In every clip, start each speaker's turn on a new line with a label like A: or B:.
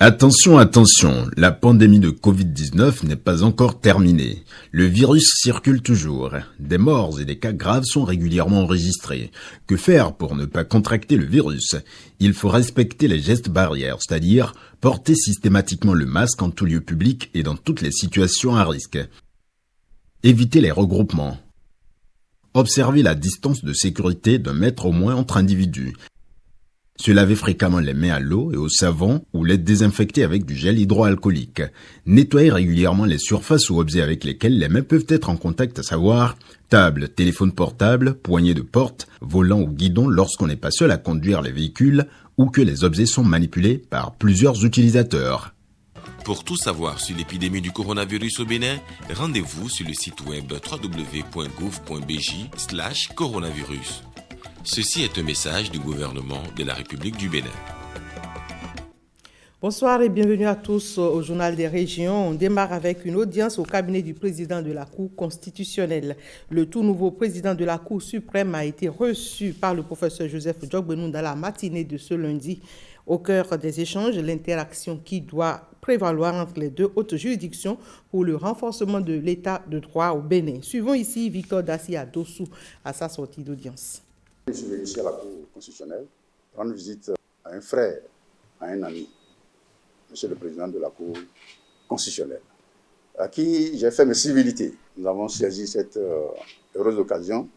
A: Attention, attention, la pandémie de Covid-19 n'est pas encore terminée. Le virus circule toujours. Des morts et des cas graves sont régulièrement enregistrés. Que faire pour ne pas contracter le virus? Il faut respecter les gestes barrières, c'est-à-dire porter systématiquement le masque en tout lieu public et dans toutes les situations à risque. Éviter les regroupements. Observer la distance de sécurité d'1 mètre au moins entre individus. Se laver fréquemment les mains à l'eau et au savon ou les désinfecter avec du gel hydroalcoolique. Nettoyer régulièrement les surfaces ou objets avec lesquels les mains peuvent être en contact, à savoir table, téléphone portable, poignée de porte, volant ou guidon lorsqu'on n'est pas seul à conduire les véhicules ou que les objets sont manipulés par plusieurs utilisateurs.
B: Pour tout savoir sur l'épidémie du coronavirus au Bénin, rendez-vous sur le site web www.gouv.bj/coronavirus. Ceci est un message du gouvernement de la République du Bénin.
C: Bonsoir et bienvenue à tous au Journal des Régions. On démarre avec une audience au cabinet du président de la Cour constitutionnelle. Le tout nouveau président de la Cour suprême a été reçu par le professeur Joseph Djogbenou dans la matinée de ce lundi. Au cœur des échanges, l'interaction qui doit prévaloir entre les deux hautes juridictions pour le renforcement de l'état de droit au Bénin. Suivons ici Victor Dassia Dossou à sa sortie d'audience.
D: Je suis venu ici à la Cour constitutionnelle rendre visite à un frère, à un ami, Monsieur le Président de la Cour constitutionnelle, à qui j'ai fait mes civilités. Nous avons saisi cette heureuse occasion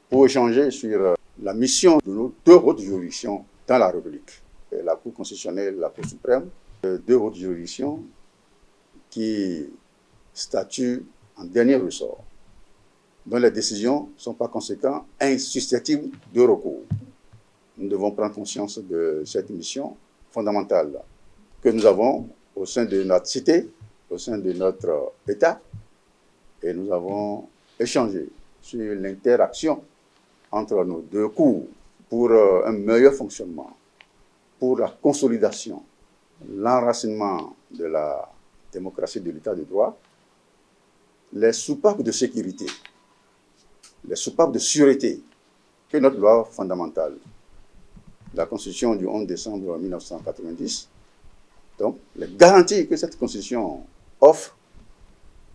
D: pour échanger sur la mission de nos deux hautes juridictions dans la République. La Cour constitutionnelle, la Cour suprême, deux hautes juridictions qui statuent en dernier ressort, dont les décisions ne sont par conséquent insusceptibles de recours. Nous devons prendre conscience de cette mission fondamentale que nous avons au sein de notre cité, au sein de notre État, et nous avons échangé sur l'interaction entre nos deux cours pour un meilleur fonctionnement, pour la consolidation, l'enracinement de la démocratie de l'État de droit, les soupapes de sécurité, les soupapes de sûreté que notre loi fondamentale, la Constitution du 11 décembre 1990, donc les garanties que cette Constitution offre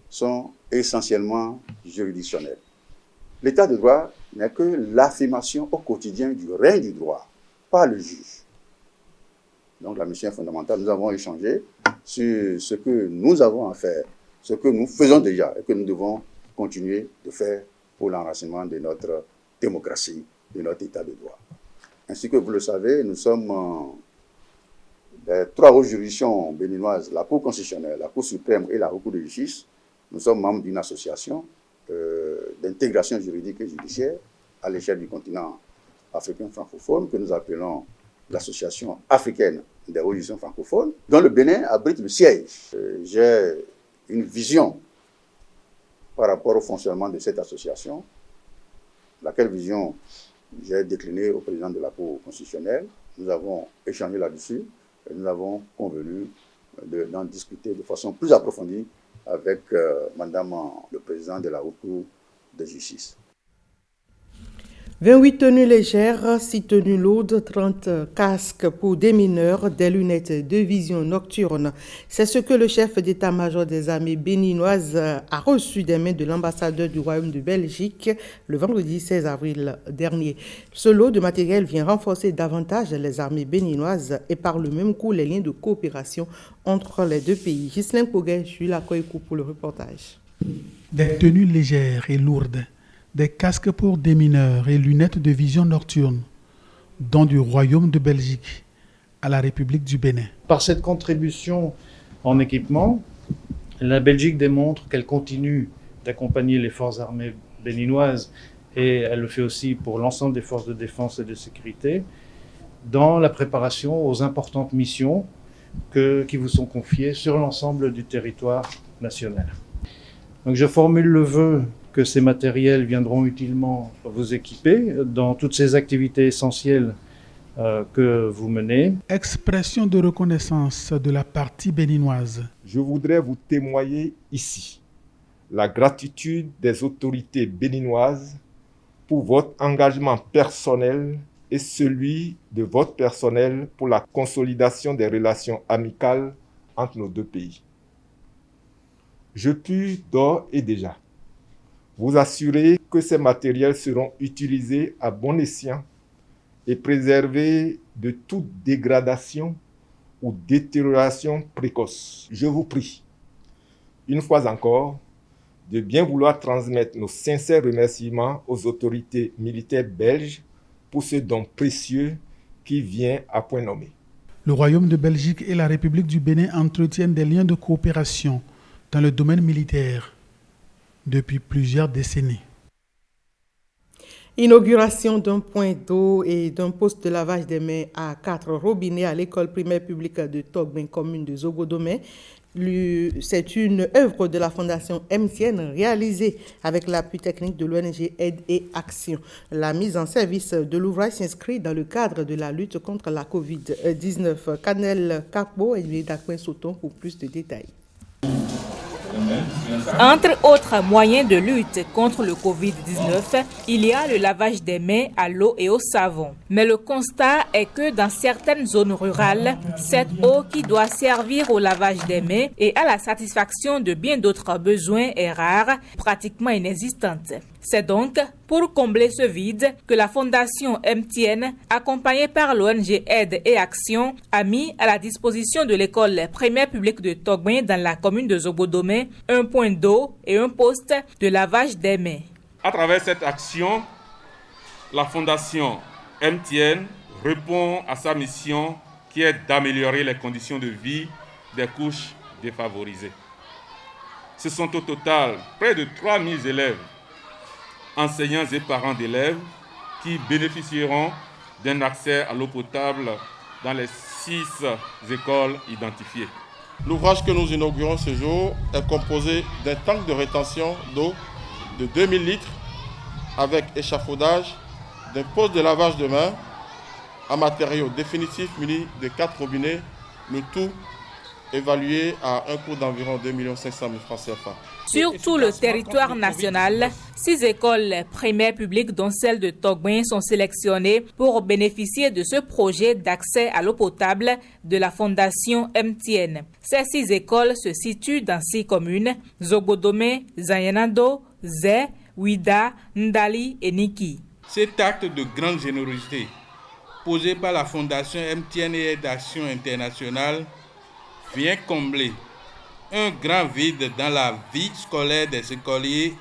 D: sont essentiellement juridictionnelles. L'état de droit n'est que l'affirmation au quotidien du règne du droit, pas le juge. Donc la mission est fondamentale. Nous avons échangé sur ce que nous avons à faire, ce que nous faisons déjà et que nous devons continuer de faire pour l'enracinement de notre démocratie, de notre état de droit. Ainsi que vous le savez, nous sommes les trois hautes juridictions béninoises, la Cour constitutionnelle, la Cour suprême et la Haute Cour de justice. Nous sommes membres d'une association d'intégration juridique et judiciaire à l'échelle du continent africain francophone que nous appelons l'Association africaine des hautes juridictions francophones, dont le Bénin abrite le siège. J'ai une vision par rapport au fonctionnement de cette association, laquelle vision j'ai déclinée au président de la Cour constitutionnelle. Nous avons échangé là-dessus et nous avons convenu d'en discuter de façon plus approfondie avec Madame le président de la Haute Cour de justice.
C: 28 tenues légères, 6 tenues lourdes, 30 casques pour des mineurs, des lunettes de vision nocturne. C'est ce que le chef d'état-major des armées béninoises a reçu des mains de l'ambassadeur du Royaume de Belgique le vendredi 16 avril dernier. Ce lot de matériel vient renforcer davantage les armées béninoises et par le même coup les liens de coopération entre les deux pays. Ghislain Koguet, je suis là pour le reportage.
E: Des tenues légères et lourdes, des casques pour des mineurs et lunettes de vision nocturne, dont du Royaume de Belgique à la République du Bénin.
F: Par cette contribution en équipement, la Belgique démontre qu'elle continue d'accompagner les forces armées béninoises et elle le fait aussi pour l'ensemble des forces de défense et de sécurité dans la préparation aux importantes missions qui vous sont confiées sur l'ensemble du territoire national. Donc je formule le vœu que ces matériels viendront utilement vous équiper dans toutes ces activités essentielles que vous menez.
E: Expression de reconnaissance de la partie béninoise.
G: Je voudrais vous témoigner ici la gratitude des autorités béninoises pour votre engagement personnel et celui de votre personnel pour la consolidation des relations amicales entre nos deux pays. Je puis d'ores et déjà vous assurer que ces matériels seront utilisés à bon escient et préservés de toute dégradation ou détérioration précoce. Je vous prie, une fois encore, de bien vouloir transmettre nos sincères remerciements aux autorités militaires belges pour ce don précieux qui vient à point nommé.
E: Le Royaume de Belgique et la République du Bénin entretiennent des liens de coopération dans le domaine militaire depuis plusieurs décennies.
C: Inauguration d'un point d'eau et d'un poste de lavage des mains à 4 robinets à l'école primaire publique de Togben, commune de Zogodomé. C'est une œuvre de la Fondation MTN réalisée avec l'appui technique de l'ONG Aide et Action. La mise en service de l'ouvrage s'inscrit dans le cadre de la lutte contre la COVID-19. Canel Capo et Dakwen Soton pour plus de détails.
H: Entre autres moyens de lutte contre le Covid-19, il y a le lavage des mains à l'eau et au savon. Mais le constat est que dans certaines zones rurales, cette eau qui doit servir au lavage des mains et à la satisfaction de bien d'autres besoins est rare, pratiquement inexistante. C'est donc pour combler ce vide que la Fondation MTN, accompagnée par l'ONG Aide et Action, a mis à la disposition de l'école primaire publique de Togben dans la commune de Zogodomé un point d'eau et un poste de lavage des mains.
I: À travers cette action, la Fondation MTN répond à sa mission qui est d'améliorer les conditions de vie des couches défavorisées. Ce sont au total près de 3000 élèves, enseignants et parents d'élèves qui bénéficieront d'un accès à l'eau potable dans les 6 écoles identifiées.
J: L'ouvrage que nous inaugurons ce jour est composé d'un tank de rétention d'eau de 2000 litres avec échafaudage, d'un poste de lavage de mains, un matériau définitif muni de 4 robinets, le tout évalué à un coût d'environ 2 500 000 francs CFA.
H: Sur tout le territoire national, 6 écoles primaires publiques, dont celle de Togben, sont sélectionnées pour bénéficier de ce projet d'accès à l'eau potable de la Fondation MTN. Ces 6 écoles se situent dans 6 communes: Zogodomé, Zayanando, Zé, Ouida, Ndali et Niki.
K: Cet acte de grande générosité posé par la Fondation MTN et Aide d'Action internationale vient combler un grand vide dans la vie scolaire des écoliers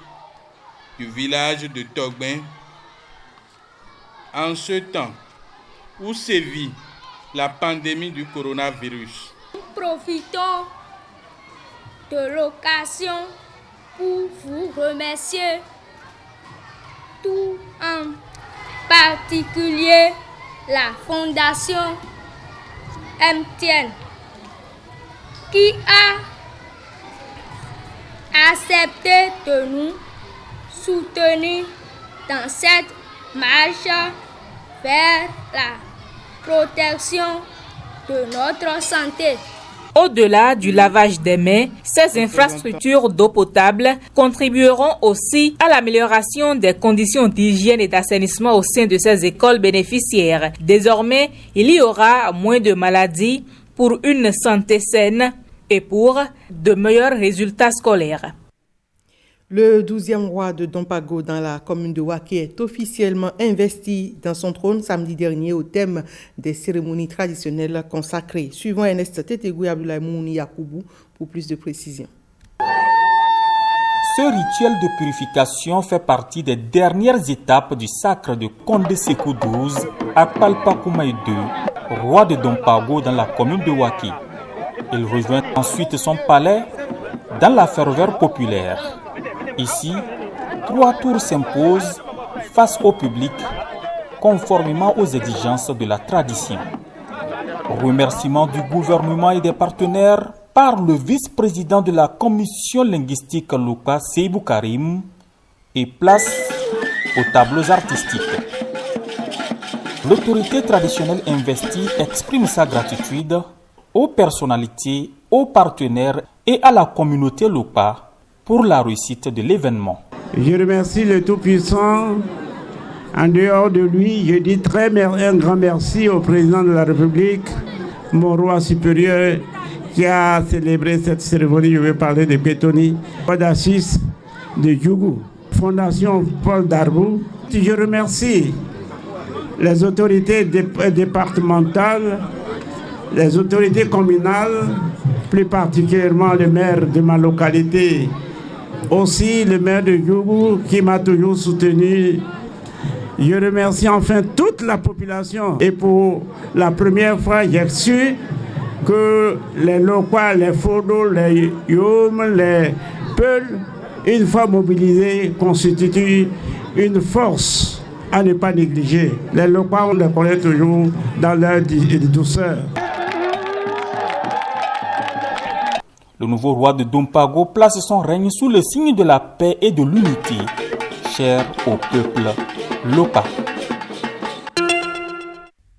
K: du village de Togben en ce temps où sévit la pandémie du coronavirus.
L: Profitons de l'occasion pour vous remercier, tout en particulier la Fondation MTN qui a accepté de nous soutenir dans cette marche vers la protection de notre santé.
H: Au-delà du lavage des mains, ces infrastructures d'eau potable contribueront aussi à l'amélioration des conditions d'hygiène et d'assainissement au sein de ces écoles bénéficiaires. Désormais, il y aura moins de maladies pour une santé saine et pour de meilleurs résultats scolaires.
C: Le 12e roi de Dompago dans la commune de Waké est officiellement investi dans son trône samedi dernier au thème des cérémonies traditionnelles consacrées. Suivant Ernest Tetegui Abdoulaye Mouni Yakoubou pour plus de précisions.
M: Ce rituel de purification fait partie des dernières étapes du sacre de Condé Sékou XII à Palpakoumaï II, roi de Dompago dans la commune de Waké. Il rejoint ensuite son palais dans la ferveur populaire. Ici, 3 tours s'imposent face au public, conformément aux exigences de la tradition. Remerciements du gouvernement et des partenaires par le vice-président de la commission linguistique Luka Seibou Karim et place aux tableaux artistiques. L'autorité traditionnelle investie exprime sa gratitude aux personnalités, aux partenaires et à la communauté Luka pour la réussite de l'événement.
N: Je remercie le Tout-Puissant En dehors de lui, je dis un grand merci au président de la République, mon roi supérieur, qui a célébré cette cérémonie. Je vais parler de Pétoni, d'Assis de Djougou, Fondation Paul Darbou. Je remercie les autorités départementales, les autorités communales, plus particulièrement le maire de ma localité, aussi le maire de Djougou qui m'a toujours soutenu. Je remercie enfin toute la population. Et pour la première fois, j'ai su que les Lokwa, les Fodo, les Yom, les Peuls, une fois mobilisés, constituent une force à ne pas négliger. Les Lokwa, on les connaît toujours dans leur douceur.
M: Le nouveau roi de Dompago place son règne sous le signe de la paix et de l'unité, cher au peuple local.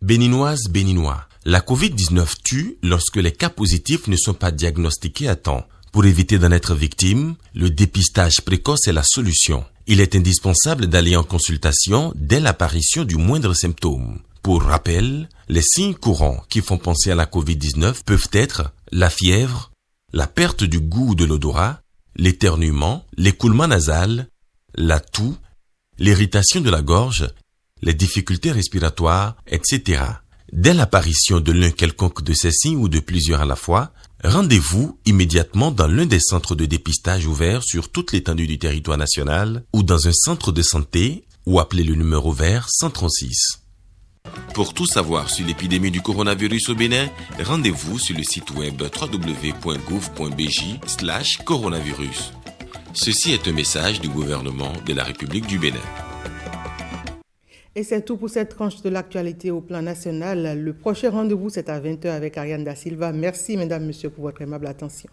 B: Béninoises, Béninois, la Covid-19 tue lorsque les cas positifs ne sont pas diagnostiqués à temps. Pour éviter d'en être victime, le dépistage précoce est la solution. Il est indispensable d'aller en consultation dès l'apparition du moindre symptôme. Pour rappel, les signes courants qui font penser à la Covid-19 peuvent être la fièvre, la perte du goût ou de l'odorat, l'éternuement, l'écoulement nasal, la toux, l'irritation de la gorge, les difficultés respiratoires, etc. Dès l'apparition de l'un quelconque de ces signes ou de plusieurs à la fois, rendez-vous immédiatement dans l'un des centres de dépistage ouverts sur toute l'étendue du territoire national ou dans un centre de santé ou appelez le numéro vert 136. Pour tout savoir sur l'épidémie du coronavirus au Bénin, rendez-vous sur le site web www.gouv.bj/coronavirus. Ceci est un message du gouvernement de la République du Bénin.
C: Et c'est tout pour cette tranche de l'actualité au plan national. Le prochain rendez-vous, c'est à 20h avec Ariane Da Silva. Merci, mesdames, messieurs, pour votre aimable attention.